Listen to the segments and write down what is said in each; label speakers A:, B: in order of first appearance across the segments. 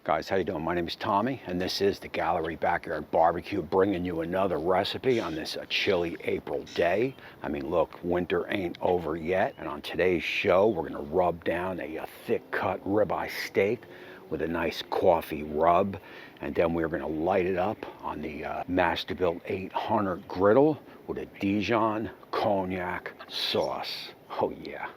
A: Guys, how you doing? My name is Tommy, and this is the Gallery Backyard Barbecue, bringing you another recipe on this chilly April day. I mean, look, winter ain't over yet, and on today's show, we're gonna rub down a thick-cut ribeye steak with a nice coffee rub, and then we're gonna light it up on the Masterbuilt 800 griddle with a Dijon Cognac sauce. Oh yeah.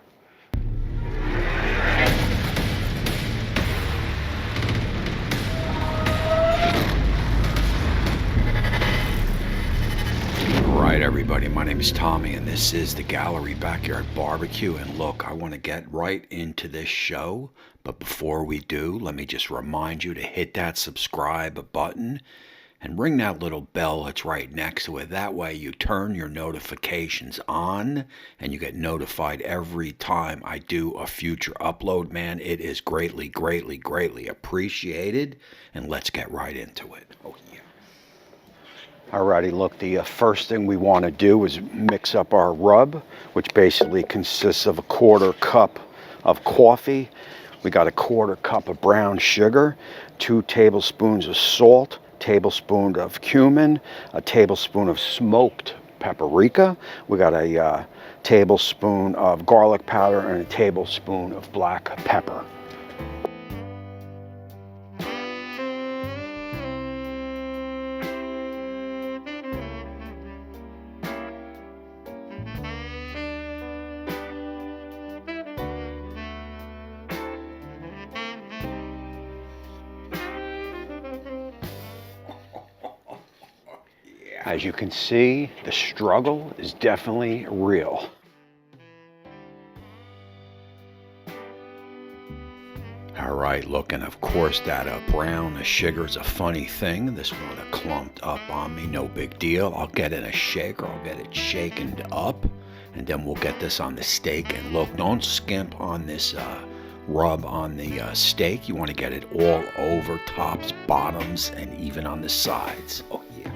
A: Right, everybody, my name is Tommy, and this is the Gallery Backyard Barbecue. And look, I want to get right into this show, but before we do, let me just remind you to hit that subscribe button and ring that little bell that's right next to it. That way you turn your notifications on and you get notified every time I do a future upload. Man, it is greatly, greatly, greatly appreciated. And let's get right into it. Oh yeah. Alrighty, look, the first thing we want to do is mix up our rub, which basically consists of a 1/4 cup of coffee. We got a 1/4 cup of brown sugar, 2 tablespoons of salt, tablespoon of cumin, a tablespoon of smoked paprika. We got a tablespoon of garlic powder and a tablespoon of black pepper. As you can see, the struggle is definitely real. All right, look, and of course that brown sugar is a funny thing. This one clumped up on me, no big deal. I'll get in a shaker, I'll get it shaken up, and then we'll get this on the steak. And look, don't skimp on this rub on the steak. You want to get it all over, tops, bottoms, and even on the sides. Oh yeah.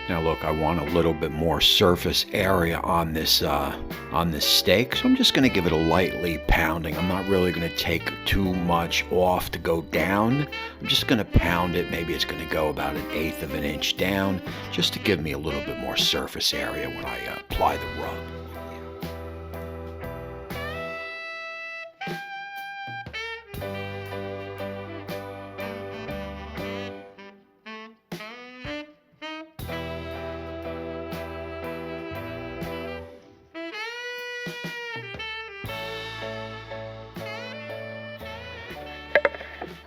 A: Now look, I want a little bit more surface area on this steak, so I'm just going to give it a lightly pounding. I'm not really going to take too much off to go down. I'm just going to pound it. Maybe it's going to go about 1/8 of an inch down, just to give me a little bit more surface area when I apply the rub.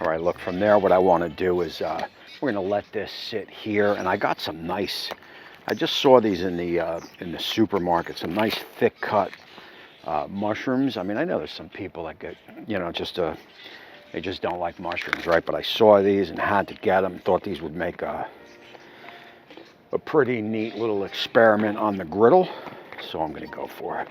A: All right, look, from there, what I want to do is we're going to let this sit here. And I got some nice, I just saw these in the supermarket, some nice thick cut mushrooms. I mean, I know there's some people that get, you know, they just don't like mushrooms, right? But I saw these and had to get them. Thought these would make a pretty neat little experiment on the griddle. So I'm going to go for it.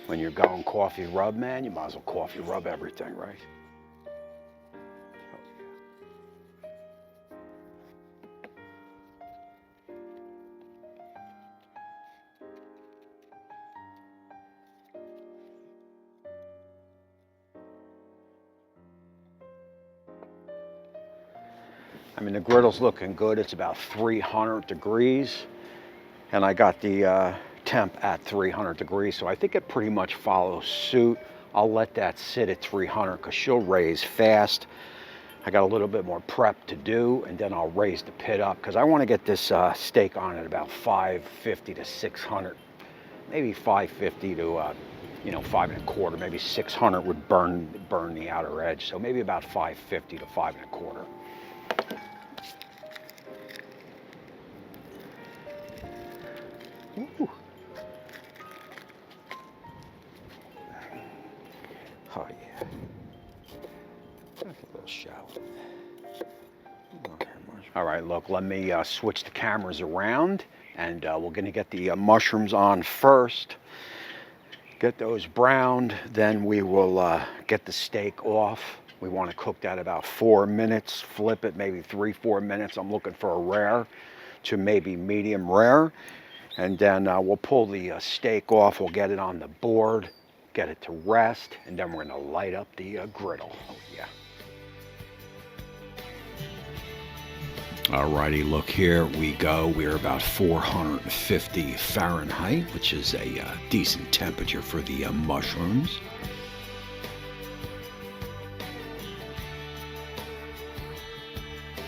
A: When you're going coffee rub, man, you might as well coffee rub everything, right? I mean, the griddle's looking good. It's about 300 degrees, and I got the temp at 300 degrees, so I think it pretty much follows suit. I'll let that sit at 300 because she'll raise fast. I got a little bit more prep to do, and then I'll raise the pit up because I want to get this steak on at about 550 to 600, maybe 550 to 5 1/4, maybe 600 would burn the outer edge, so maybe about 550 to 5 1/4. Ooh. Oh yeah. All right, look, let me switch the cameras around, and we're gonna get the mushrooms on first. Get those browned, then we will get the steak off. We want to cook that about 4 minutes, flip it maybe 3-4 minutes. I'm looking for a rare to maybe medium rare. And then we'll pull the steak off, we'll get it on the board, get it to rest, and then we're gonna light up the griddle. Oh yeah. Alrighty, look, here we go. We're about 450 Fahrenheit, which is a decent temperature for the mushrooms.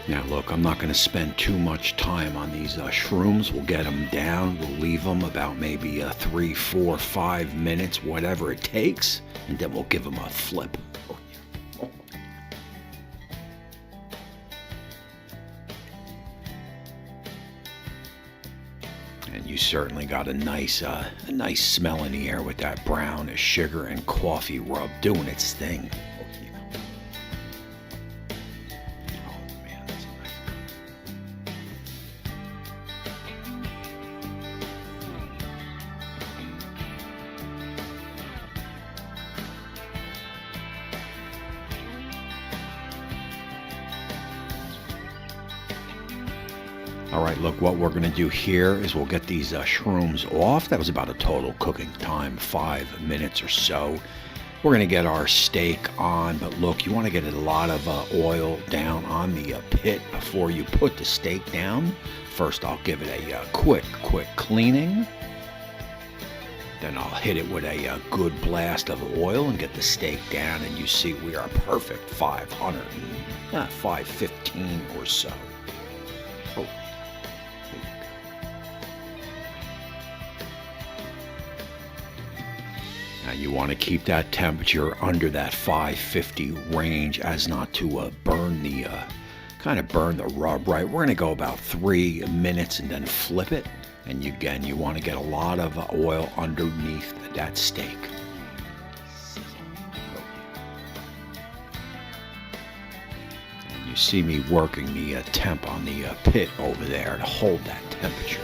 A: Now look, I'm not going to spend too much time on these shrooms. We'll get them down. We'll leave them about maybe 3, 4, 5 minutes, whatever it takes, and then we'll give them a flip. And you certainly got a nice smell in the air with that brown sugar and coffee rub doing its thing. Oh man, that's a nice All right, look, what we're going to do here is we'll get these shrooms off. That was about a total cooking time, 5 minutes or so. We're going to get our steak on, but look, you want to get a lot of oil down on the pit before you put the steak down. First, I'll give it a quick cleaning. Then I'll hit it with a good blast of oil and get the steak down, and you see we are perfect, 515 or so. Oh. Now you want to keep that temperature under that 550 range as not to burn the rub, right? We're going to go about 3 minutes and then flip it. And again, you want to get a lot of oil underneath that steak. And you see me working the temp on the pit over there to hold that temperature.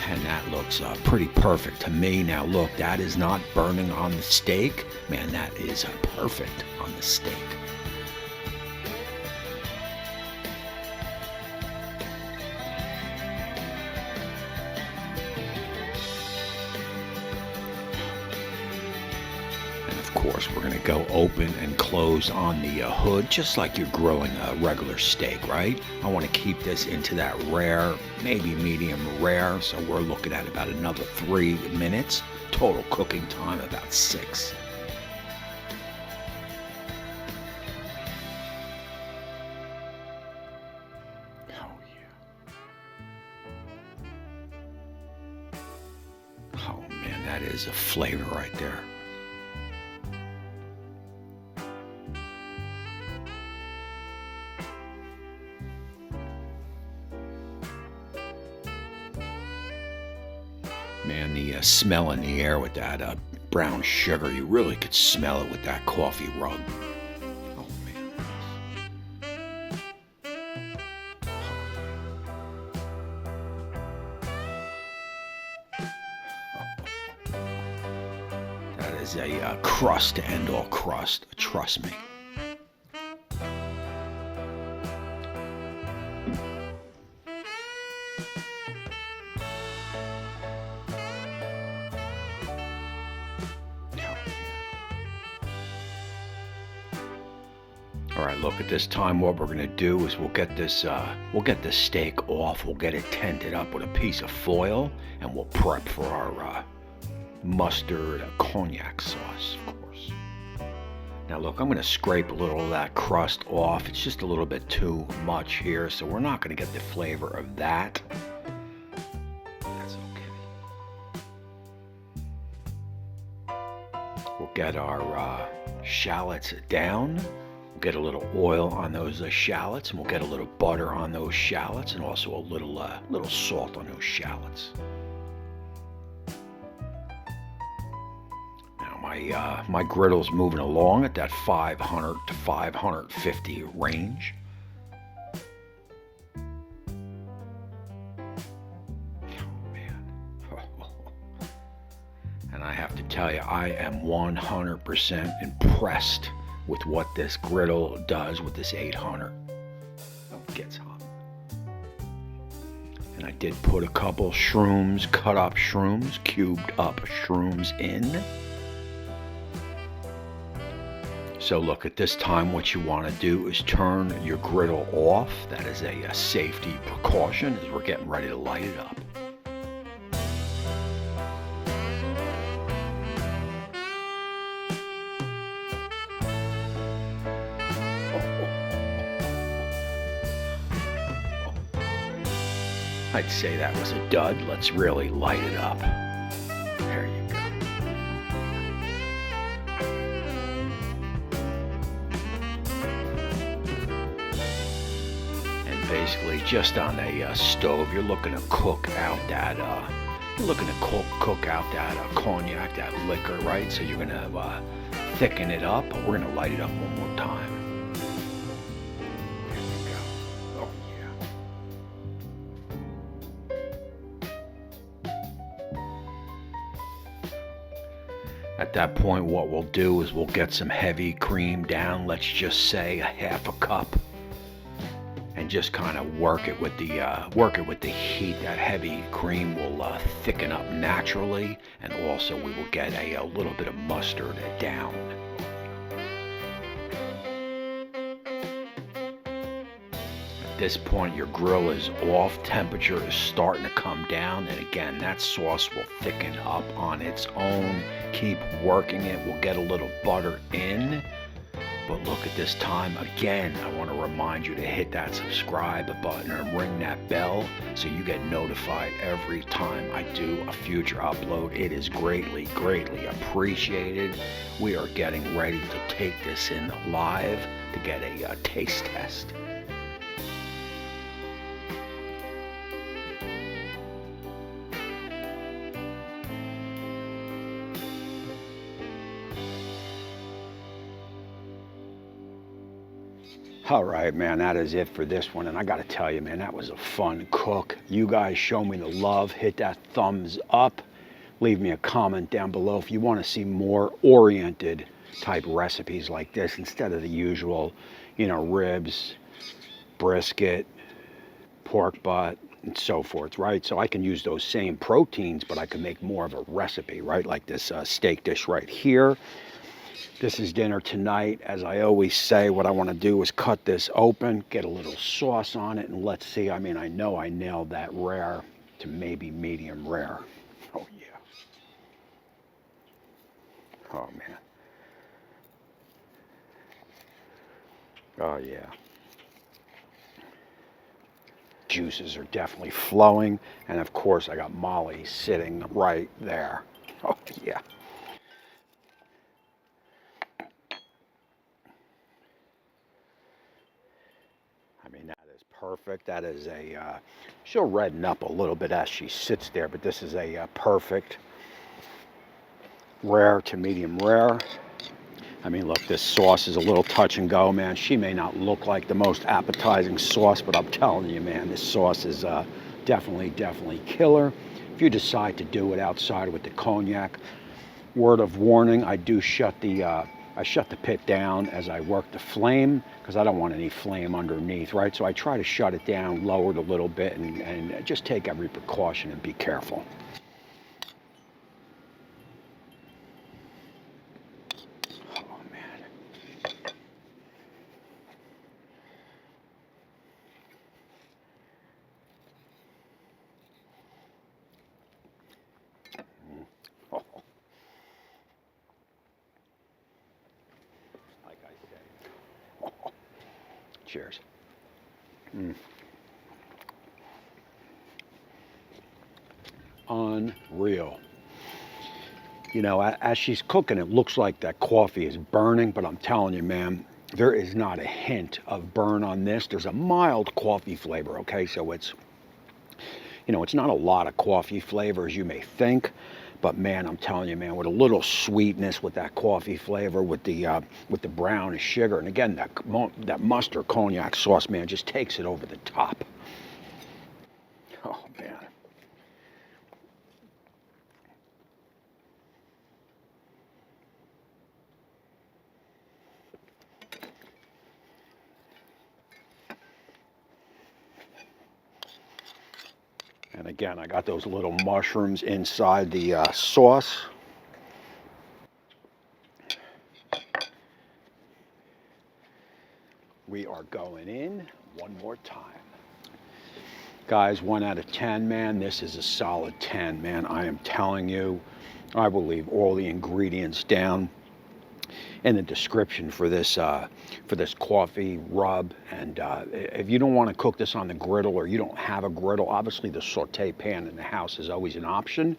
A: And that looks pretty perfect to me. Now look, that is not burning on the steak. Man, that is perfect on the steak. And of course, we're going to go open and close on the hood, just like you're grilling a regular steak, right? I want to keep this into that rare, maybe medium rare, so we're looking at about another 3 minutes. Total cooking time about 6. Oh yeah. Oh man, that is a flavor right there. Man, the smell in the air with that brown sugar, you really could smell it with that coffee rub. Oh, man. That is a crust to end all crust, trust me. All right, look, at this time what we're gonna do is we'll get this steak off, we'll get it tented up with a piece of foil, and we'll prep for our mustard cognac sauce, of course. Now look, I'm gonna scrape a little of that crust off. It's just a little bit too much here, so we're not gonna get the flavor of that. That's okay. We'll get our shallots down. We'll get a little oil on those shallots, and we'll get a little butter on those shallots, and also a little salt on those shallots. my griddle's moving along at that 500 to 550 range. And I have to tell you, I am 100% impressed with what this griddle does with this 800. Oh, it gets hot. And I did put a couple shrooms, cut up shrooms, cubed up shrooms in. So look, at this time what you want to do is turn your griddle off. That is a safety precaution as we're getting ready to light it up. I'd say that was a dud. Let's really light it up. There you go. And basically, just on a stove, you're looking to cook out that. Cook out that cognac, that liquor, right? So you're gonna thicken it up, but we're gonna light it up one more time. At that point, what we'll do is we'll get some heavy cream down, let's just say a half a cup, and just kind of work it with the heat. That heavy cream will thicken up naturally, and also we will get a little bit of mustard down. At this point, your grill is off, temperature is starting to come down, and again, that sauce will thicken up on its own. Keep working it. We'll get a little butter in. But look, at this time, again, I want to remind you to hit that subscribe button and ring that bell so you get notified every time I do a future upload. It is greatly, greatly appreciated. We are getting ready to take this in live to get a taste test. All right, man, that is it for this one. And I got to tell you, man, that was a fun cook. You guys show me the love. Hit that thumbs up. Leave me a comment down below if you want to see more oriented type recipes like this instead of the usual, ribs, brisket, pork butt, and so forth, right? So I can use those same proteins, but I can make more of a recipe, right? Like this steak dish right here. This is dinner tonight. As I always say, what I want to do is cut this open, get a little sauce on it, and let's see. I mean, I know I nailed that rare to maybe medium rare. Oh, yeah. Oh, man. Oh, yeah. Juices are definitely flowing, and of course, I got Molly sitting right there. Oh, yeah. I mean, that is perfect. That is she'll redden up a little bit as she sits there, but this is a perfect rare to medium rare. I mean, look, this sauce is a little touch and go, man. She may not look like the most appetizing sauce, but I'm telling you, man, this sauce is definitely killer. If you decide to do it outside with the cognac, word of warning, I do shut the pit down as I work the flame because I don't want any flame underneath, right? So I try to shut it down, lower it a little bit, and just take every precaution and be careful. Oh, man. Oh. Cheers. Unreal. As she's cooking, it looks like that coffee is burning, but I'm telling you, man, there is not a hint of burn on this. There's a mild coffee flavor, okay? So it's not a lot of coffee flavor as you may think, But man, I'm telling you, man, with a little sweetness, with that coffee flavor, with the brownish sugar, and again, that mustard cognac sauce, man, just takes it over the top. Oh man. And again, I got those little mushrooms inside the sauce. We are going in one more time. Guys, 1 out of 10, man. This is a solid 10, man. I am telling you, I will leave all the ingredients down in the description for this coffee rub. And if you don't want to cook this on the griddle, or you don't have a griddle, obviously the saute pan in the house is always an option.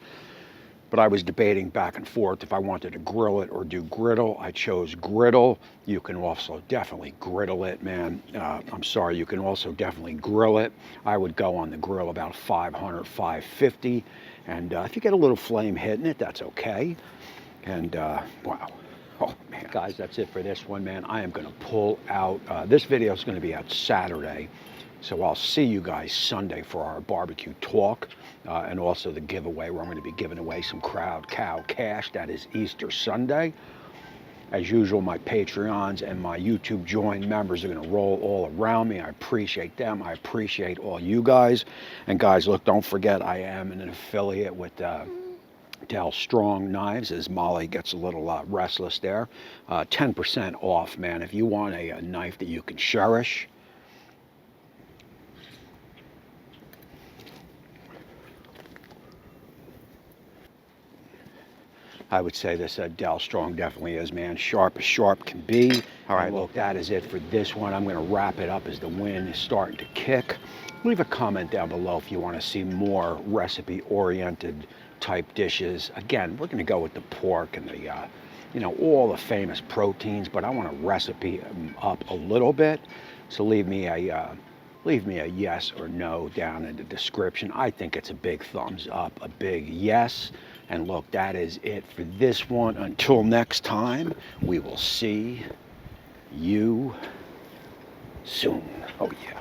A: But I was debating back and forth if I wanted to grill it or do griddle. I chose griddle. You can also definitely griddle it, man. I'm sorry, you can also definitely grill it. I would go on the grill about 500, 550. And if you get a little flame hitting it, that's okay. And wow. Oh man, guys, that's it for this one, man. I am going to pull out. This video is going to be out Saturday. So I'll see you guys Sunday for our barbecue talk, and also the giveaway where I'm going to be giving away some Crowd Cow cash. That is Easter Sunday. As usual, my Patreons and my YouTube Join members are going to roll all around me. I appreciate them. I appreciate all you guys. And guys, look, don't forget, I am an affiliate with Del Strong Knives, as Molly gets a little restless there. 10% off, man. If you want a knife that you can cherish. I would say this Del Strong definitely is, man. Sharp as sharp can be. All right, look, that is it for this one. I'm going to wrap it up as the wind is starting to kick. Leave a comment down below if you want to see more recipe-oriented type dishes. Again, we're going to go with the pork and the, you know, all the famous proteins, but I want to recipe them up a little bit. So leave me a yes or no down in the description. I think it's a big thumbs up, a big yes. And look, that is it for this one. Until next time, we will see you soon. Oh yeah.